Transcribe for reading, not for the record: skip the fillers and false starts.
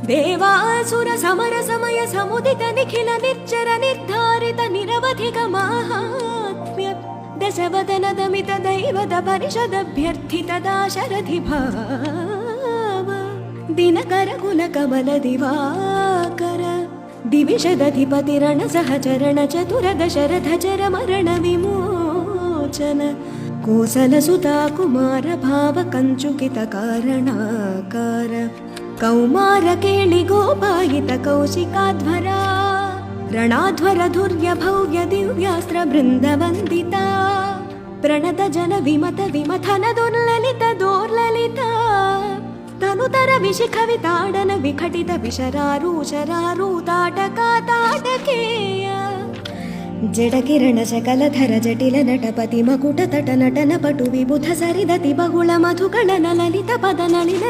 देवासुर summer समय समुदित निखिल निर्जर निर्धारित निरवधिक माहात्म्य दशवदन दमित दैवत परिषदभ्यर्थित दाशरथि भाव दिनकर कुल कमल दिवाकर दिविषदधिपतिरण सहचरण चतुर दशरथ चर मरण विमोचन कोसलसुता कुमार भाव कंचुकित कारणाकार कौमार केळि गोपायित कौशिकाध्वरा ರಣಾಧ್ವರ ಧುರ್ಯ ಭವ್ಯ ದಿವ್ಯಾಸ್ತ್ರ ಬೃಂದ ವಂದಿತ ಪ್ರಣತ ಜನ ವಿಮತ ವಿಮಥನ ದುರ್ಲಲಿತ ದೋರ್ಲಲಿತ ತನುತರ ವಿಶಿಖವಿತಾಡನ ವಿಘಟಿತ ವಿಶರಾರೂಷರಾರೂತಾಟಕಾತಾಟಕೇಯ ಜಡಕಿರಣ ಶಕಲಧರ ಜಟಿಲ ನಟಪತಿ ಮಕುಟ ತಟ ನಟನ ಪಟು ವಿಬುಧ ಸರಿದತಿ ಬಹುಳ ಮಧುಕಳನ ಲಲಿತ ಪದ ನಳಿನ